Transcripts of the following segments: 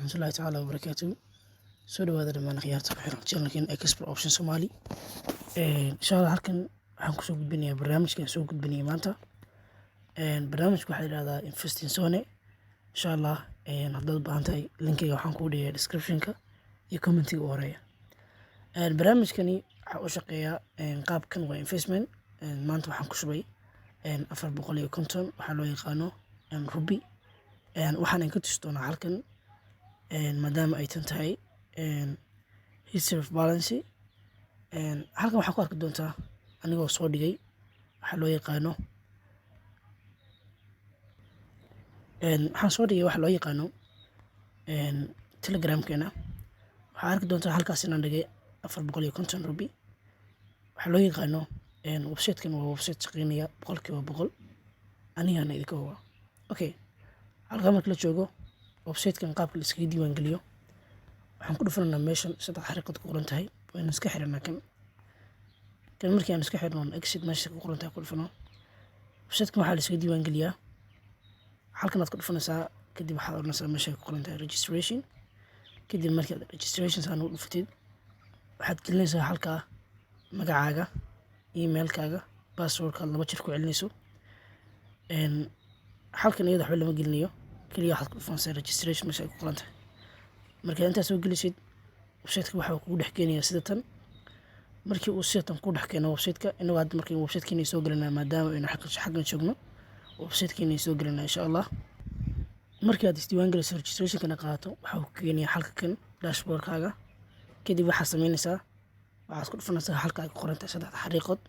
waraxmatullaahi tacaala wabarakaatuhu. Soo dhawaada dhammaan akhyaarta ku xiran channelkan Expert Option Somali. Insha Allah halkan waxaan kusoo gudbinayaa barnaamijkan soo gudbinaya maanta. Barnaamijku waxaa la yidhahdaa Investing Zone. Insha Allah haddaad u baahan tahay linkiga waxaan kuu dhigayaa description-ka iyo commentiga u horeeya. Barnaamijkani waxaa u shaqeeyaa qaabkan waa investment. Maanta waxaan ku shubay 450 waxaa loo yaqaano rubi. Waxaan ka tusi doonaa halkan maadaama ay tan tahay history of balance. Halkan waxaa ku arki doontaa anigoo soo dhigay waxaa loo yaqaano waxaan soo dhigay waxa loo yaqaano telegramkeena. waxaa arki doontaa halkaas inaan dhigay 450 rubi. waxaa loo yaqaano website-kan waa website shaqeynaya 100% anigana idinka huba. Okay, halkan marka la joogo website-kan qaabka la iskaga diiwaan geliyo waxaan ku dhufanaynaa meeshan 3 xariiqad ku qoran tahay waan iska xirnaa kan markii aan iska xirno exit meesha ku qoran tahay ku dhufano. website-kan waxaa la iskaga diiwaan geliyaa halkan aad ku dhufanaysaa kadib waxaad oranaysaa meesha ku qoran tahay registration. kadib markii aad registration saan u dhufatid waxaad gelinaysaa halkaa magacaaga, emailkaaga, passwordka 2 jeer ku celinayso. halkan iyada waxba lama gelinayo, kaliya waxaad ku dhufanaysaa registration meesha ay ku qoran tahay. marka intaad soo gelisid website-ka waxaa kugu dhex keenayaa sida tan. markii uu sida tan ku dhex keeno website-ka inagu hadda markii website-keena soo gelinaa maadaama aynu xaggan joogno website-keena soo gelinaa insha Allah. markii aad isdiiwaan geliso registration-kana qaadato waxaa ku keenayaa halka kan dashboard-kaaga. kadib waxaad samaynaysaa waxaad ku dhufanaysaa halka ay ku qoran tahay 3 xariiqood.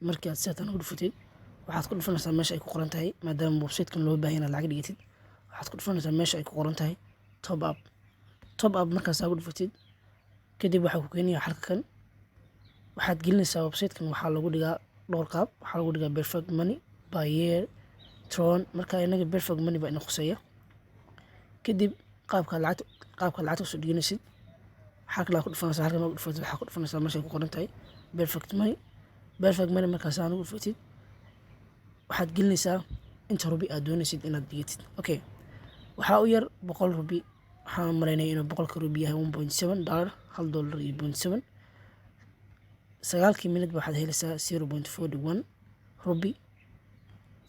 markii aad sida tan u dhufatid waxaad ku dhufanaysaa meesha ay ku qoran tahay maadaama website-kan loo baahan yahay lacag dhigatid waxaad ku dhufanaysaa meesha ay ku qoran tahay top up markaas aad ku dhufatid kadib waxaa ku keenayaa halka kan waxaad gelinaysaa website-kan waxaa lagu dhigaa dhowr qaab. waxaa lagu dhigaa perfect money, by year, tron. marka inaga perfect money baa ina khuseeya. kadib qaabka lacagta soo dhiganaysid halkan aad ku dhufanaysaa halkan aad dhufatid waxaa ku dhufanaysaa meesha ay ku qoran tahay perfect money markaas aad ugu dhufatid waxaad gelinaysaa inta rubi aad doonaysid inaad dhigatid. Okay, waxaa u yar 100 rubi. waxaan maleynaya inuu 100 rubi yahay $1.7 $1.7. 9 minute waxaad helaysaa 0.41 rubi.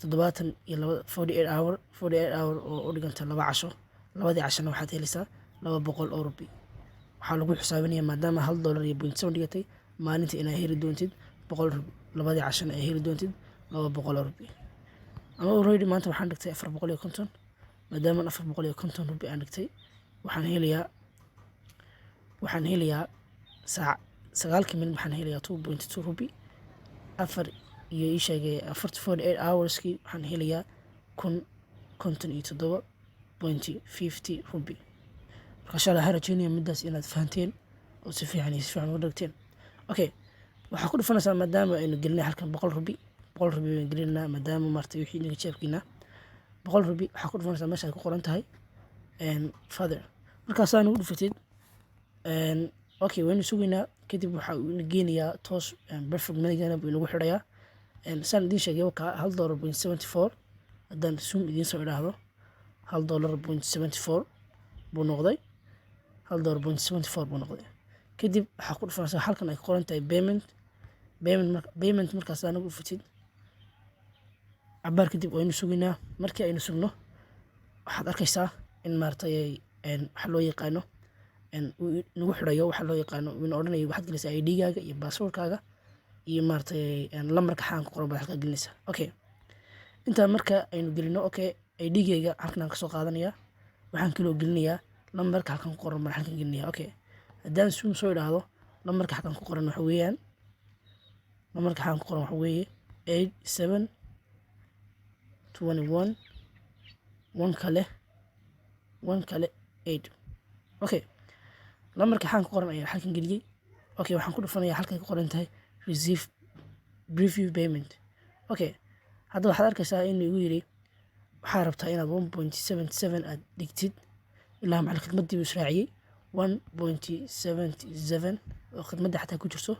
48 hour oo u dhiganta 2 casho. 2 cashana waxaad helaysaa 200 rubi. waxaa lagu xisaabinayaa maadaama $1.7 dhigatay maalintii inaad heli doontid 100 rubi, 2 cashana ay heli doontid 200 rubi. ama already maanta waxaan dhigtay 450 maadaama 450 rubi aan dhigtay waxaan helayaa saac 9 minute waxaan helayaa 2.2 rubi. 48 hourskii waxaan helayaa 57.50 rubi. marka insha Allah rajaynaya midaas inaad fahanteen oo si fiican u dhagteen. Okay, waxaa ku dhufanaysaa maadaama aynu gelinay halkan 100 rubi baan gelinaa maadaama maartay wixii inaga jeebkiina 100 rubi. waxaa ku dhufanaysaa meesha ay ku qoran tahay father. markaas aan ugu dhufatid okay waynu sugaynaa. kadib waxaa uu geenayaa toos perfect money-gana buu inagu xidhayaa. saan idiin sheegay $1.74 haddaan zoom idiin soo idhaahdo $1.74 buu noqday. $1.74 buu noqday. kadib waxaa ku dhufanaysaa halkan ay ku qoran tahay payment markaas aan ugu dhufatid cabaar kadib waynu sugaynaa. markii aynu sugno waxaad arkaysaa in maartay waxa loo yaqaano nagu xidhayo waxa loo yaqaano ina odhanayo waxaad gelinaysaa ID-gaaga iyo password-kaaga iyo maartay lambarka xaan ku qoran baad halka gelinaysaa. Okay, intaa marka aynu gelino okay ID-gayga halkan aan ka soo qaadanayaa waxaan kaloo gelinayaa lambarka halkan ku qoran baan halkan gelinayaa. Okay, haddaan zoom soo idhaahdo lambarka halkan ku qoran waxa weeye 8721 1 kale 8. Okay, lambarka xaan ku qoran ayaa halkan geliyay. Okay, waxaan ku dhufanayaa halkan ku qoran tahay receive preview payment. Okay, hadda waxaad arkaysaa inuu igu yiri waxaa rabtaa inaad 1.77 aad dhigtid ilaa macallin khidmadii uu israaciyay 1.77 oo khidmadda xataa ku jirto.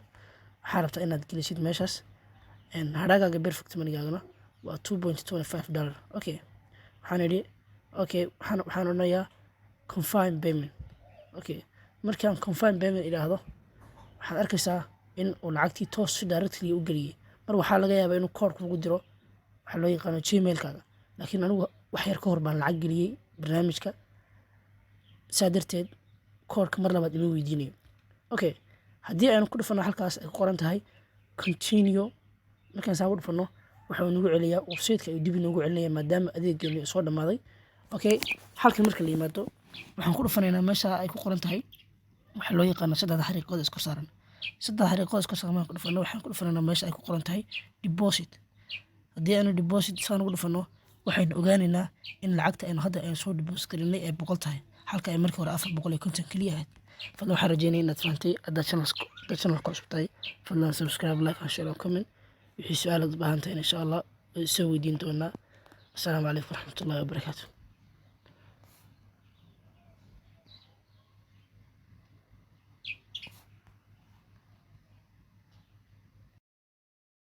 waxaa rabtaa inaad gelisid meeshaas hadhaagaaga perfect money-gaagana waa $2.25. Okay, waxaan idhi okay waxaan odhanayaa confirm payment. Okay, markaan confirm payment idhaahdo waxaad arkaysaa in uu lacagtii toos si directly u geliyey. Mar waxaa laga yaabaa inuu koodh kugu diro waxaa loo yaqaano gmailkaaga, laakiin anigu wax yar ka hor baan lacag geliyey barnaamijka, saa darteed koodhka mar labaad ima weydiinayo. Okay, haddii aynu ku dhufano halkaas ay ku qoran tahay continue, markaan saa ku dhufano waxaa nagu celiyaa website-ka ayuu dib inoogu celinaya maadaama adeeggeenu soo dhammaaday. Okay, halkan marka la yimaado waxaan ku dhufanaynaa meesha ay ku qoran tahay waxaa loo yaqaano saddexda xariiqood isku saaran. Saddexda xariiqood isku saaran markaan ku dhufano waxaan ku dhufanaynaa meesha ay ku qoran tahay deposit. haddii aanu deposit saan ugu dhufano waxaynu ogaanaynaa in lacagta aynu hadda soo deposit garinay ay 100 tahay, halka ay markii hore 450 keliya ahayd. fadlan waxaan rajeynaya inaad fahantay. haddaad channelka cusub tahay fadlan subscribe, like and share and comment. wixii su-aalaad u baahan tahay insha allah soo weydiin doonaa. asalaamu calaykum waraxmatullaahi wabarakaatu.